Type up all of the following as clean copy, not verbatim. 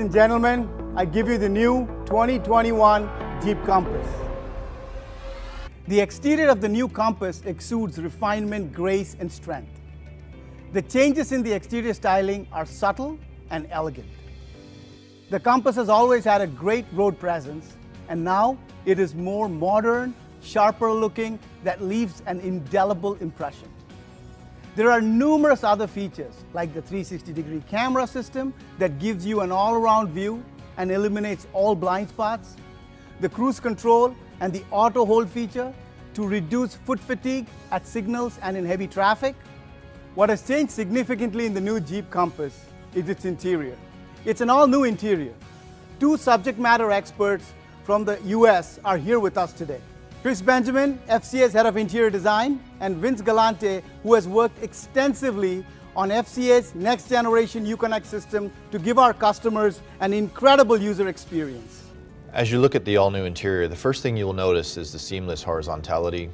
and gentlemen, I give you the new 2021 Jeep Compass. The exterior of the new Compass exudes refinement, grace, and strength. The changes in the exterior styling are subtle and elegant. The Compass has always had a great road presence, and now it is more modern, sharper looking, that leaves an indelible impression. There are numerous other features like the 360-degree camera system that gives you an all-around view and eliminates all blind spots, the cruise control and the auto hold feature to reduce foot fatigue at signals and in heavy traffic. What has changed significantly in the new Jeep Compass is its interior. It's an all-new interior. Two subject matter experts from the US are here with us today. Chris Benjamin, FCA's Head of Interior Design, and Vince Galante, who has worked extensively on FCA's next generation Uconnect system to give our customers an incredible user experience. As you look at the all-new interior, the first thing you will notice is the seamless horizontality.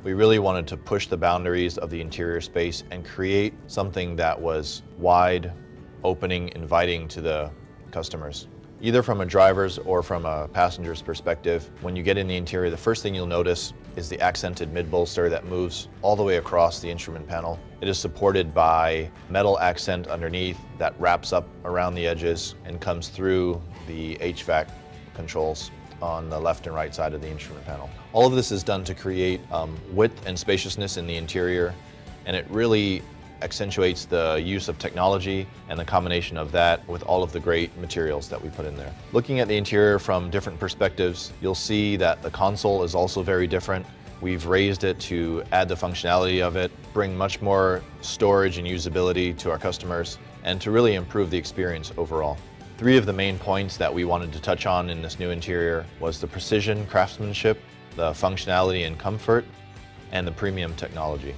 We really wanted to push the boundaries of the interior space and create something that was wide, opening, inviting to the customers. Either from a driver's or from a passenger's perspective, when you get in the interior, the first thing you'll notice is the accented mid-bolster that moves all the way across the instrument panel. It is supported by metal accent underneath that wraps up around the edges and comes through the HVAC controls on the left and right side of the instrument panel. All of this is done to create width and spaciousness in the interior, and it really accentuates the use of technology and the combination of that with all of the great materials that we put in there. Looking at the interior from different perspectives, you'll see that the console is also very different. We've raised it to add the functionality of it, bring much more storage and usability to our customers, and to really improve the experience overall. Three of the main points that we wanted to touch on in this new interior was the precision craftsmanship, the functionality and comfort, and the premium technology.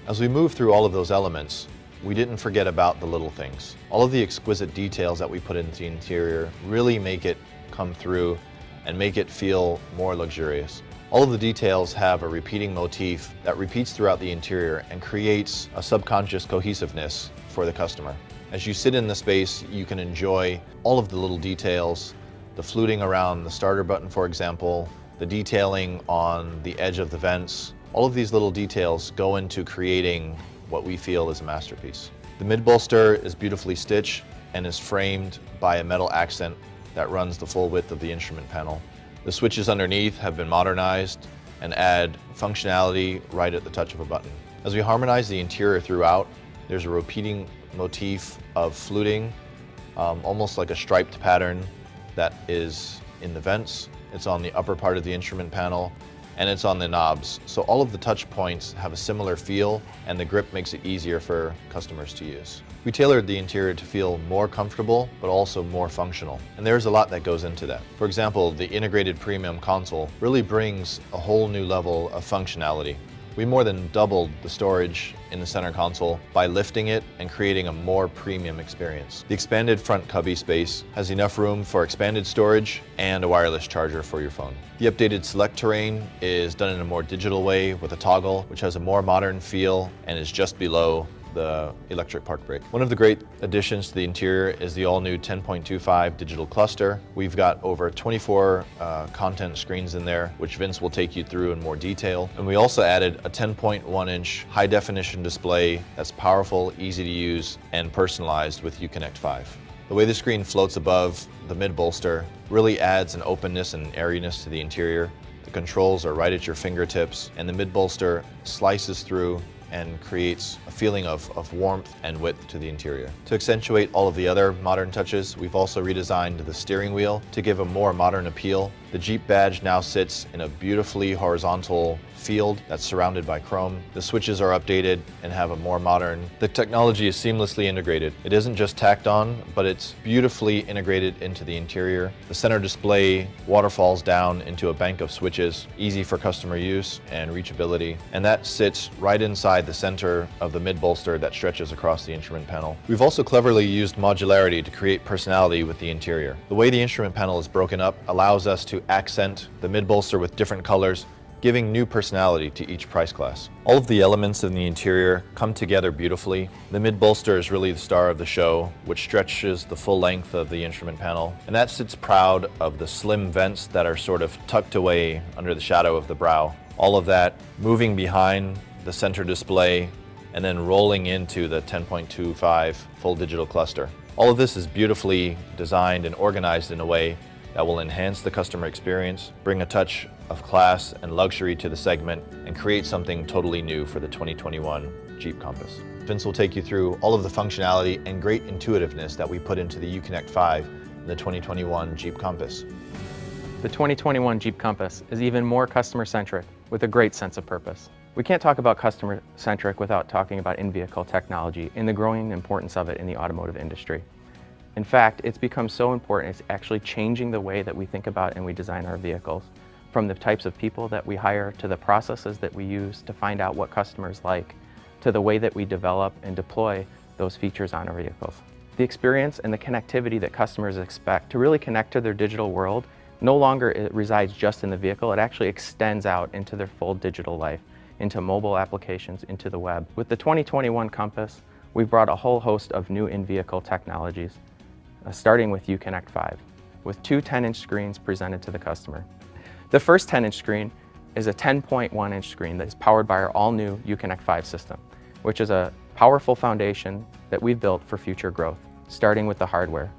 As we move through all of those elements, we didn't forget about the little things. All of the exquisite details that we put into the interior really make it come through and make it feel more luxurious. All of the details have a repeating motif that repeats throughout the interior and creates a subconscious cohesiveness for the customer. As you sit in the space, you can enjoy all of the little details, the fluting around the starter button, for example, the detailing on the edge of the vents. All of these little details go into creating what we feel is a masterpiece. The mid-bolster is beautifully stitched and is framed by a metal accent that runs the full width of the instrument panel. The switches underneath have been modernized and add functionality right at the touch of a button. As we harmonize the interior throughout, there's a repeating motif of fluting, almost like a striped pattern that is in the vents. It's on the upper part of the instrument panel, and it's on the knobs. So all of the touch points have a similar feel, and the grip makes it easier for customers to use. We tailored the interior to feel more comfortable, but also more functional. And there's a lot that goes into that. For example, the integrated premium console really brings a whole new level of functionality. We more than doubled the storage in the center console by lifting it and creating a more premium experience. The expanded front cubby space has enough room for expanded storage and a wireless charger for your phone. The updated select terrain is done in a more digital way with a toggle, which has a more modern feel and is just below the electric park brake. One of the great additions to the interior is the all-new 10.25 digital cluster. We've got over 24 content screens in there, which Vince will take you through in more detail. And we also added a 10.1-inch high-definition display that's powerful, easy to use, and personalized with Uconnect 5. The way the screen floats above the mid-bolster really adds an openness and airiness to the interior. The controls are right at your fingertips, and the mid-bolster slices through and creates a feeling of warmth and width to the interior. To accentuate all of the other modern touches, we've also redesigned the steering wheel to give a more modern appeal. The Jeep badge now sits in a beautifully horizontal field that's surrounded by chrome. The switches are updated and have a more modern. The technology is seamlessly integrated. It isn't just tacked on, but it's beautifully integrated into the interior. The center display waterfalls down into a bank of switches, easy for customer use and reachability, and that sits right inside the center of the mid-bolster that stretches across the instrument panel. We've also cleverly used modularity to create personality with the interior. The way the instrument panel is broken up allows us to accent the mid-bolster with different colors giving new personality to each price class. All of the elements in the interior come together beautifully. The mid-bolster is really the star of the show, which stretches the full length of the instrument panel, and that sits proud of the slim vents that are sort of tucked away under the shadow of the brow. All of that moving behind the center display and then rolling into the 10.25 full digital cluster. All of this is beautifully designed and organized in a way that will enhance the customer experience, bring a touch of class and luxury to the segment, and create something totally new for the 2021 Jeep Compass. Vince will take you through all of the functionality and great intuitiveness that we put into the Uconnect 5 in the 2021 Jeep Compass. The 2021 Jeep Compass is even more customer-centric with a great sense of purpose. We can't talk about customer-centric without talking about in-vehicle technology and the growing importance of it in the automotive industry. In fact, it's become so important, it's actually changing the way that we think about and we design our vehicles, from the types of people that we hire to the processes that we use to find out what customers like, to the way that we develop and deploy those features on our vehicles. The experience and the connectivity that customers expect to really connect to their digital world no longer it resides just in the vehicle, it actually extends out into their full digital life, into mobile applications, into the web. With the 2021 Compass, we've brought a whole host of new in-vehicle technologies, starting with Uconnect 5, with two 10-inch screens presented to the customer. The first 10-inch screen is a 10.1-inch screen that is powered by our all-new Uconnect 5 system, which is a powerful foundation that we've built for future growth, starting with the hardware.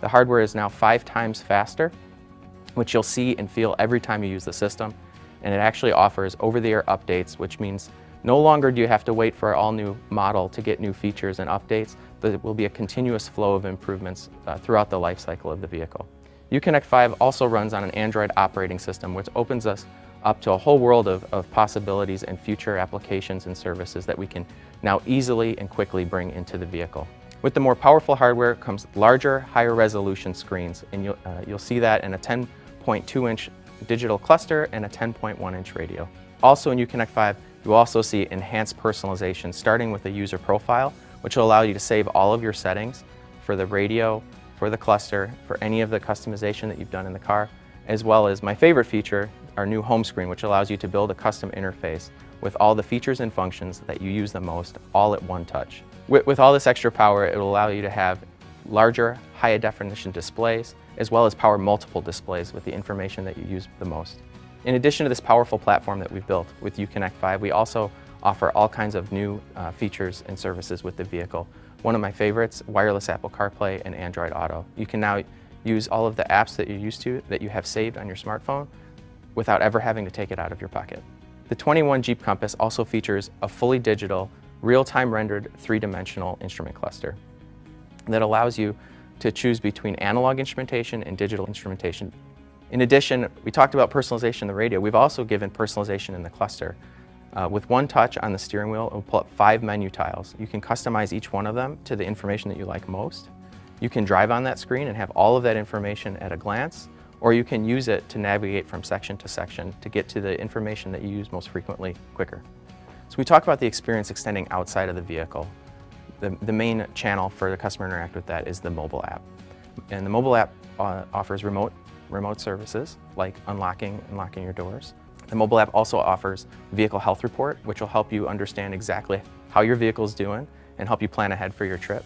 The hardware is now 5 times faster, which you'll see and feel every time you use the system, and it actually offers over-the-air updates, which means no longer do you have to wait for our all-new model to get new features and updates. There will be a continuous flow of improvements throughout the life cycle of the vehicle. Uconnect 5 also runs on an Android operating system, which opens us up to a whole world of possibilities and future applications and services that we can now easily and quickly bring into the vehicle. With the more powerful hardware comes larger, higher resolution screens, and you'll see that in a 10.2-inch digital cluster and a 10.1-inch radio. Also in Uconnect 5, you will also see enhanced personalization, starting with a user profile, which will allow you to save all of your settings for the radio, for the cluster, for any of the customization that you've done in the car, as well as my favorite feature, our new home screen, which allows you to build a custom interface with all the features and functions that you use the most, all at one touch. With all this extra power, it will allow you to have larger, higher definition displays, as well as power multiple displays with the information that you use the most. In addition to this powerful platform that we've built with Uconnect 5, we also offer all kinds of new features and services with the vehicle. One of my favorites, wireless Apple CarPlay and Android Auto. You can now use all of the apps that you're used to, that you have saved on your smartphone, without ever having to take it out of your pocket. The 21 Jeep Compass also features a fully digital, real-time rendered 3-dimensional instrument cluster that allows you to choose between analog instrumentation and digital instrumentation. In addition, we talked about personalization in the radio. We've also given personalization in the cluster. With one touch on the steering wheel, it will pull up 5 menu tiles. You can customize each one of them to the information that you like most. You can drive on that screen and have all of that information at a glance, or you can use it to navigate from section to section to get to the information that you use most frequently quicker. So we talk about the experience extending outside of the vehicle. The main channel for the customer to interact with that is the mobile app. And the mobile app offers remote services like unlocking your doors. The mobile app also offers Vehicle Health Report, which will help you understand exactly how your vehicle is doing and help you plan ahead for your trip.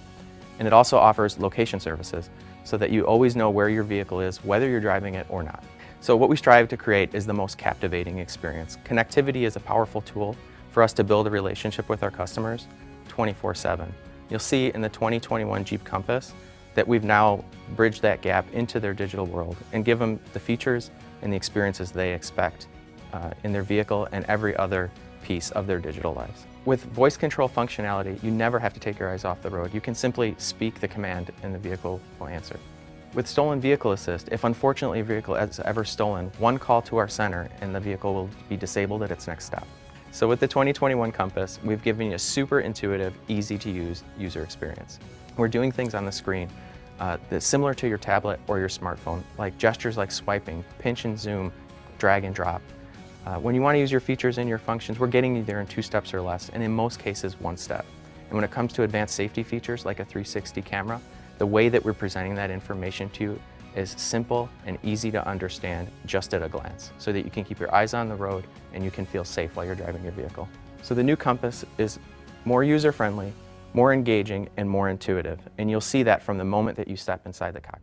And it also offers location services so that you always know where your vehicle is, whether you're driving it or not. So what we strive to create is the most captivating experience. Connectivity is a powerful tool for us to build a relationship with our customers 24/7. You'll see in the 2021 Jeep Compass that we've now bridged that gap into their digital world and give them the features and the experiences they expect in their vehicle and every other piece of their digital lives. With voice control functionality, you never have to take your eyes off the road. You can simply speak the command and the vehicle will answer. With Stolen Vehicle Assist, if unfortunately a vehicle is ever stolen, one call to our center and the vehicle will be disabled at its next stop. So with the 2021 Compass, we've given you a super intuitive, easy to use user experience. We're doing things on the screen that's similar to your tablet or your smartphone, like gestures like swiping, pinch and zoom, drag and drop. When you want to use your features and your functions, we're getting you there in 2 steps or less, and in most cases, 1 step. And when it comes to advanced safety features like a 360 camera, the way that we're presenting that information to you is simple and easy to understand just at a glance, so that you can keep your eyes on the road and you can feel safe while you're driving your vehicle. So the new Compass is more user-friendly, more engaging, and more intuitive, and you'll see that from the moment that you step inside the cockpit.